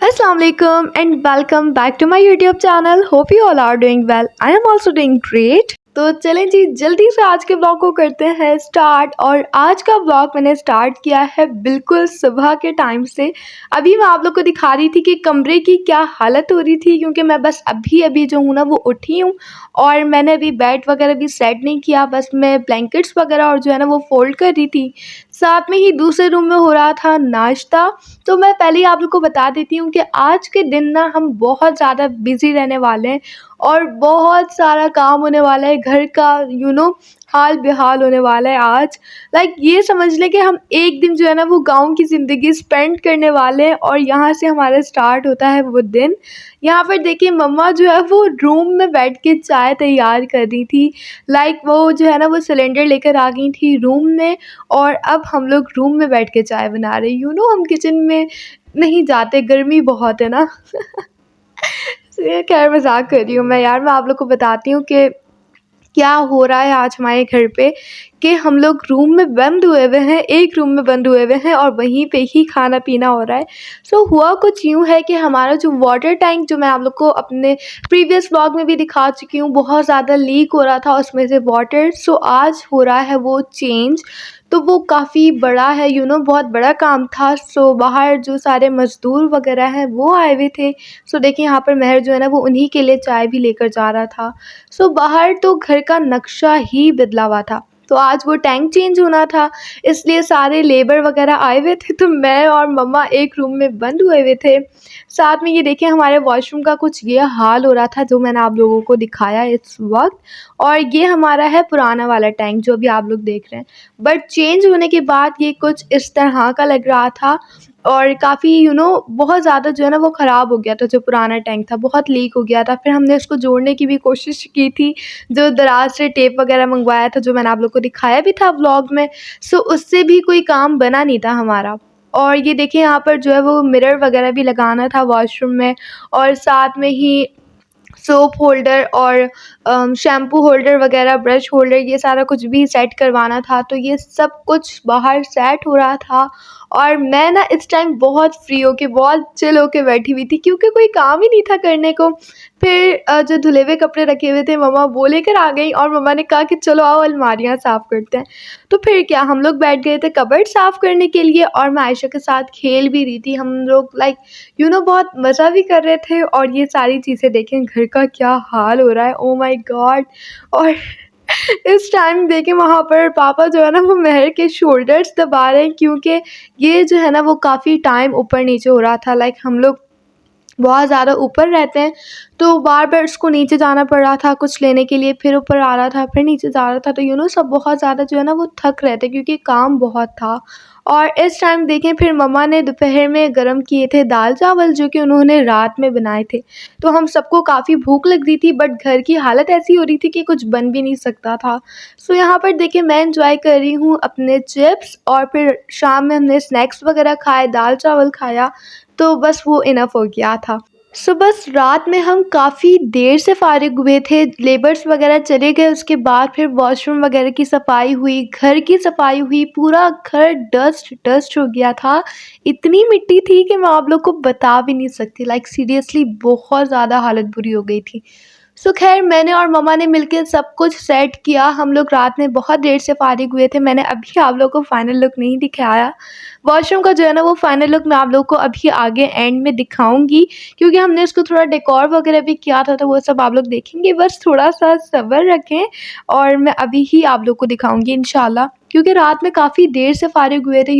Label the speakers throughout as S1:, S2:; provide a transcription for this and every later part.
S1: Assalamualaikum and welcome back to my YouTube channel. Hope you all are doing well. I am also doing great. तो चलें जी जल्दी से आज के blog को करते हैं स्टार्ट। और आज का ब्लॉग मैंने स्टार्ट किया है बिल्कुल सुबह के टाइम से। अभी मैं आप लोग को दिखा रही थी कि कमरे की क्या हालत हो रही थी, क्योंकि मैं बस अभी जो हूँ ना वो उठी हूँ और मैंने अभी बेड वगैरह भी सेट नहीं किया। बस मैं ब्लैंकेट्स वगैरह और जो है ना वो फोल्ड कर रही थी। साथ में ही दूसरे रूम में हो रहा था नाश्ता। तो मैं पहले ही आप लोग को बता देती हूँ कि आज के दिन ना हम बहुत ज़्यादा बिजी रहने वाले हैं और बहुत सारा काम होने वाला है घर का, हाल बेहाल होने वाला है आज। ये समझ लें कि हम एक दिन जो है ना वो गाँव की ज़िंदगी स्पेंड करने वाले हैं और यहाँ से हमारा स्टार्ट होता है वो दिन। यहाँ पर देखिए मम्मा जो है वो रूम में बैठ के चाय तैयार कर रही थी। वो जो है ना वो सिलेंडर लेकर आ गई थी रूम में और अब हम लोग रूम में बैठ के चाय बना रहे हैं। हम किचन में नहीं जाते, गर्मी बहुत है ना। ये खैर मजाक कर रही हूँ मैं यार। मैं आप लोग को बताती हूँ कि क्या हो रहा है आज हमारे घर पे कि हम लोग रूम में बंद हुए हुए हैं, एक रूम में बंद हुए हुए हैं और वहीं पे ही खाना पीना हो रहा है। हुआ कुछ यूँ है कि हमारा जो वाटर टैंक, जो मैं आप लोग को अपने प्रीवियस व्लॉग में भी दिखा चुकी हूँ, बहुत ज़्यादा लीक हो रहा था उसमें से वाटर। आज हो रहा है वो चेंज। तो वो काफ़ी बड़ा है, बहुत बड़ा काम था। बाहर जो सारे मज़दूर वगैरह हैं वो आए हुए थे। देखिए यहाँ पर महर जो है ना वो उन्हीं के लिए चाय भी लेकर जा रहा था। बाहर तो घर का नक्शा ही बदला हुआ था। तो आज वो टैंक चेंज होना था, इसलिए सारे लेबर वगैरह आए हुए थे। तो मैं और मम्मा एक रूम में बंद हुए हुए थे। साथ में ये देखिए हमारे वॉशरूम का कुछ ये हाल हो रहा था जो मैंने आप लोगों को दिखाया इस वक्त। और ये हमारा है पुराना वाला टैंक जो अभी आप लोग देख रहे हैं, बट चेंज होने के बाद ये कुछ इस तरह का लग रहा था और काफ़ी बहुत ज़्यादा जो है ना वो ख़राब हो गया था। जो पुराना टैंक था बहुत लीक हो गया था। फिर हमने इसको जोड़ने की भी कोशिश की थी, जो दराज से टेप वगैरह मंगवाया था, जो मैंने आप लोग को दिखाया भी था व्लॉग में। उससे भी कोई काम बना नहीं था हमारा। और ये देखिए यहाँ पर जो है वो मिरर वगैरह भी लगाना था वॉशरूम में, और साथ में ही सोप होल्डर और शैम्पू होल्डर वगैरह, ब्रश होल्डर, ये सारा कुछ भी सेट करवाना था। तो ये सब कुछ बाहर सेट हो रहा था और मैं ना इस टाइम बहुत फ्री होके, बहुत चिल होके बैठी हुई थी, क्योंकि कोई काम ही नहीं था करने को। फिर जो धुले हुए कपड़े रखे हुए थे मम्मा वो लेकर आ गई और मम्मा ने कहा कि चलो आओ अलमारियाँ साफ़ करते हैं। तो फिर क्या, हम लोग बैठ गए थे कबर्ड साफ़ करने के लिए और मैं आयशा के साथ खेल भी रही थी। हम लोग बहुत मज़ा भी कर रहे थे। और ये सारी चीज़ें देखें, घर का क्या हाल हो रहा है, ओ माय गॉड। और इस टाइम देखें वहाँ पर पापा जो है ना वो महर के शोल्डर्स दबा रहे हैं, क्योंकि ये जो है ना वो काफ़ी टाइम ऊपर नीचे हो रहा था। हम लोग बहुत ज़्यादा ऊपर रहते हैं तो बार बार उसको नीचे जाना पड़ रहा था कुछ लेने के लिए, फिर ऊपर आ रहा था, फिर नीचे जा रहा था। तो सब बहुत ज़्यादा जो है ना वो थक रहे थे, क्योंकि काम बहुत था। और इस टाइम देखें फिर मम्मा ने दोपहर में गरम किए थे दाल चावल, जो कि उन्होंने रात में बनाए थे। तो हम सबको काफ़ी भूख लग रही थी, बट घर की हालत ऐसी हो रही थी कि कुछ बन भी नहीं सकता था। यहाँ पर देखिए मैं इंजॉय कर रही हूँ अपने चिप्स, और फिर शाम में हमने स्नैक्स वगैरह खाए, दाल चावल खाया। तो बस वो इनफ हो गया था। बस रात में हम काफ़ी देर से फ़ारिग हुए थे, लेबर्स वगैरह चले गए। उसके बाद फिर वॉशरूम वगैरह की सफाई हुई, घर की सफाई हुई, पूरा घर डस्ट डस्ट हो गया था। इतनी मिट्टी थी कि मैं आप लोग को बता भी नहीं सकती। सीरियसली बहुत ज़्यादा हालत बुरी हो गई थी। खैर मैंने और मम्मा ने मिलकर सब कुछ सेट किया। हम लोग रात में बहुत देर से फ़ारिग हुए थे। मैंने अभी आप लोग को फ़ाइनल लुक नहीं दिखाया। वॉशरूम का जो है ना वो फ़ाइनल लुक मैं आप लोग को अभी आगे एंड में दिखाऊंगी, क्योंकि हमने इसको थोड़ा डेकोर वगैरह भी किया था। तो वो सब आप लोग देखेंगे, बस थोड़ा सा सब्र रखें और मैं अभी ही आप लोग को दिखाऊंगी इंशाल्लाह। क्योंकि रात में काफ़ी देर से फ़ारिग हुए थे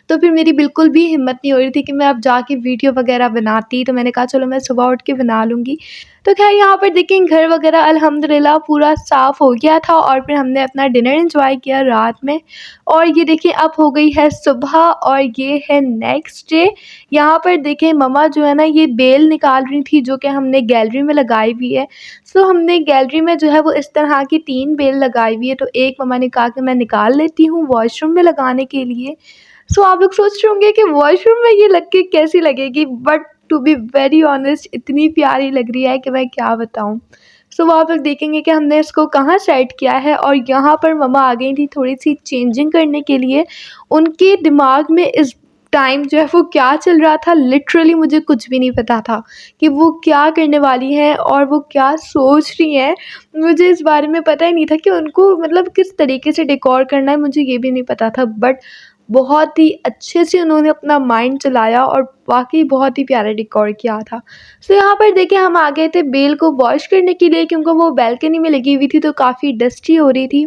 S1: तो फिर मेरी बिल्कुल भी हिम्मत नहीं हो रही थी कि मैं अब जाके वीडियो वगैरह बनाती। तो मैंने कहा चलो मैं सुबह उठ के बना लूँगी। तो खैर यहाँ पर देखें घर वगैरह अल्हम्दुलिल्लाह पूरा साफ़ हो गया था और फिर हमने अपना डिनर एंजॉय किया रात में। और ये देखिए अब हो गई है सुबह और ये है नेक्स्ट डे। यहाँ पर देखें मम्मा जो है ना ये बेल निकाल रही थी, जो कि हमने गैलरी में लगाई हुई है। हमने गैलरी में जो है वो इस तरह की 3 बेल लगाई हुई है। तो एक मम्मा ने कहा कि मैं निकाल लेती हूँ वॉशरूम में लगाने के लिए। आप लोग सोच रहे होंगे कि वॉशरूम में ये लग के कैसी लगेगी, but to be very honest इतनी प्यारी लग रही है कि मैं क्या बताऊँ। आप लोग देखेंगे कि हमने इसको कहाँ सेट किया है। और यहाँ पर मम्मा आ गई थी थोड़ी सी चेंजिंग करने के लिए। उनके दिमाग में इस टाइम जो है वो क्या चल रहा था, लिटरली मुझे कुछ भी नहीं पता था कि वो क्या करने वाली हैं और वो क्या सोच रही हैं। मुझे इस बारे में पता ही नहीं था कि उनको मतलब किस तरीके से डेकोर करना है, मुझे ये भी नहीं पता था। बट बहुत ही अच्छे से उन्होंने अपना माइंड चलाया और वाक़ई बहुत ही प्यारा डेकोर किया था। सो यहाँ पर देखिए हम आ गए थे बेल को वॉश करने के लिए, क्योंकि वो बालकनी में लगी हुई थी तो काफ़ी डस्टी हो रही थी।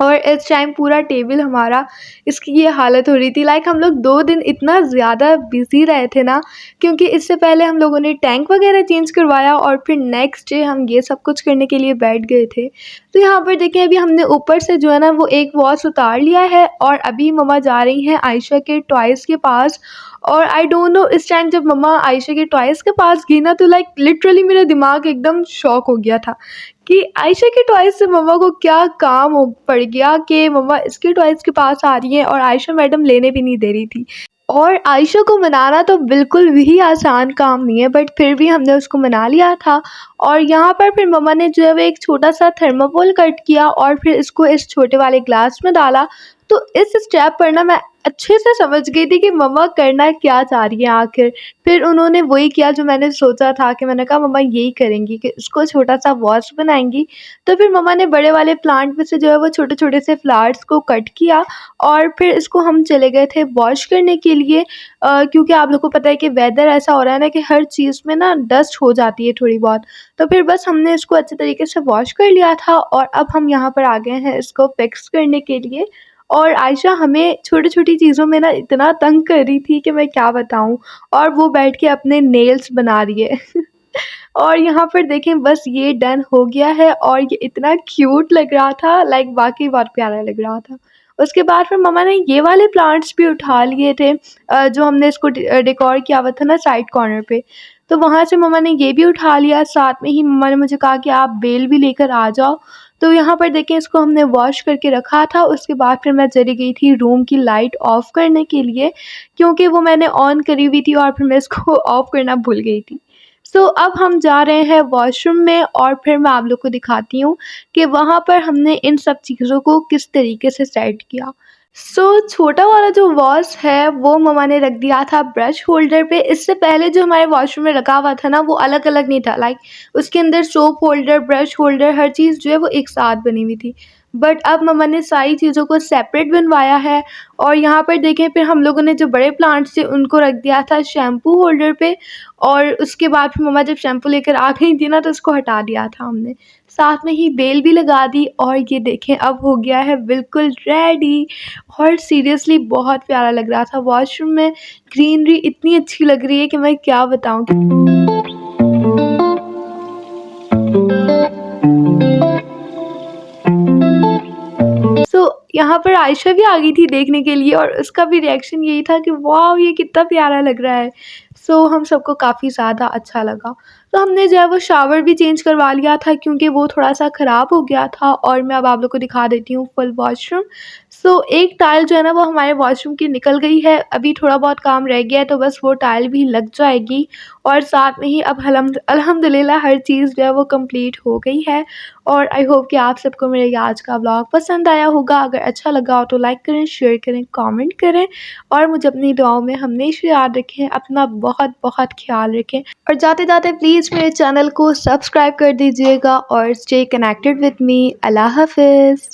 S1: और इस टाइम पूरा टेबल हमारा, इसकी ये हालत हो रही थी। लाइक हम लोग 2 दिन इतना ज़्यादा बिज़ी रहे थे ना, क्योंकि इससे पहले हम लोगों ने टैंक वगैरह चेंज करवाया और फिर नेक्स्ट डे हम ये सब कुछ करने के लिए बैठ गए थे। तो यहाँ पर देखिए अभी हमने ऊपर से जो है ना वो एक वॉश उतार लिया है और अभी मम्मा जा रही हैं आयशा के टॉयज़ के पास। और आई डोंट नो, इस टाइम जब मम्मा आयशा के टॉयज़ के पास गई ना तो लाइक लिटरली मेरा दिमाग एकदम शॉक हो गया था कि आयशा के टॉयज़ से मम्मा को क्या काम हो पड़ गया कि मम्मा इसके टॉयज़ के पास आ रही हैं और आयशा मैडम लेने भी नहीं दे रही थी। और आयशा को मनाना तो बिल्कुल भी आसान काम नहीं है, बट फिर भी हमने उसको मना लिया था। और यहाँ पर फिर मम्मा ने जो है वो एक छोटा-सा थर्माकोल कट किया और फिर इसको इस छोटे वाले ग्लास में डाला। तो इस स्टेप पर ना मैं अच्छे से समझ गई थी कि मम्मा करना क्या चाह रही हैं आखिर। फिर उन्होंने वही किया जो मैंने सोचा था, कि मैंने कहा मम्मा यही करेंगी कि इसको छोटा-सा वॉश बनाएँगी। तो फिर मम्मा ने बड़े वाले प्लांट में से जो है वो छोटे-छोटे से फ्लावर्स को कट किया और फिर इसको हम चले गए थे वॉश करने के लिए। क्योंकि आप लोगों को पता है कि वेदर ऐसा हो रहा है ना कि हर चीज़ में ना डस्ट हो जाती है थोड़ी बहुत। तो फिर बस हमने इसको अच्छे तरीके से वॉश कर लिया था और अब हम यहाँ पर आ गए हैं इसको फिक्स करने के लिए। और आयशा हमें छोटी-छोटी चीज़ों में ना इतना तंग कर रही थी कि मैं क्या बताऊँ, और वो बैठ के अपने नेल्स बना रही है। और यहाँ पर देखें बस ये डन हो गया है और ये इतना क्यूट लग रहा था, लाइक वाक़ई बहुत प्यारा लग रहा था। उसके बाद फिर मम्मा ने ये वाले प्लांट्स भी उठा लिए थे, जो हमने इसको डेकोर किया हुआ था ना साइड कॉर्नर पे। तो वहाँ से मम्मा ने ये भी उठा लिया, साथ में ही मम्मा ने मुझे कहा कि आप बेल भी लेकर आ जाओ। तो यहाँ पर देखें इसको हमने वॉश करके रखा था। उसके बाद फिर मैं चली गई थी रूम की लाइट ऑफ़ करने के लिए, क्योंकि वो मैंने ऑन करी हुई थी और फिर मैं इसको ऑफ़ करना भूल गई थी। सो अब हम जा रहे हैं वॉशरूम में और फिर मैं आप लोग को दिखाती हूँ कि वहाँ पर हमने इन सब चीज़ों को किस तरीके से सेट किया। छोटा वाला जो वॉश है वो मम्मा ने रख दिया था ब्रश होल्डर पे। इससे पहले जो हमारे वॉशरूम में रखा हुआ था ना वो अलग-अलग नहीं था, लाइक उसके अंदर सोप होल्डर, ब्रश होल्डर, हर चीज़ जो है वो एक साथ बनी हुई थी। बट अब मम्मा ने सारी चीज़ों को सेपरेट बनवाया है। और यहाँ पर देखें फिर हम लोगों ने जो बड़े प्लांट्स थे उनको रख दिया था शैम्पू होल्डर पे। और उसके बाद फिर मम्मा जब शैम्पू लेकर आ गई थी ना तो उसको हटा दिया था हमने। साथ में ही बेल भी लगा दी और ये देखें अब हो गया है बिल्कुल रेडी। और सीरियसली बहुत प्यारा लग रहा था। वॉशरूम में ग्रीनरी इतनी अच्छी लग रही है कि मैं क्या बताऊँ। यहाँ पर आयशा भी आ गई थी देखने के लिए और उसका भी रिएक्शन यही था कि वाओ ये कितना प्यारा लग रहा है। हम सबको काफ़ी ज़्यादा अच्छा लगा। तो हमने जो है वो शावर भी चेंज करवा लिया था, क्योंकि वो थोड़ा-सा ख़राब हो गया था। और मैं अब आप लोग को दिखा देती हूँ फुल वॉशरूम। एक टाइल जो है ना वो हमारे वॉशरूम की निकल गई है। अभी थोड़ा बहुत काम रह गया है तो बस वो टाइल भी लग जाएगी। और साथ में ही अब अल्हम्दुलिल्लाह हर चीज़ जो है वो कंप्लीट हो गई है। और आई होप कि आप सबको मेरा ये आज का व्लॉग पसंद आया होगा। अगर अच्छा लगा हो तो लाइक करें, शेयर करें, कमेंट करें और मुझे अपनी दुआओं में हमेशा याद रखें। अपना बहुत-बहुत ख़्याल रखें और जाते-जाते प्लीज़ मेरे चैनल को सब्सक्राइब कर दीजिएगा और स्टे कनेक्टेड विद मी। अल्लाह हाफ़िज़।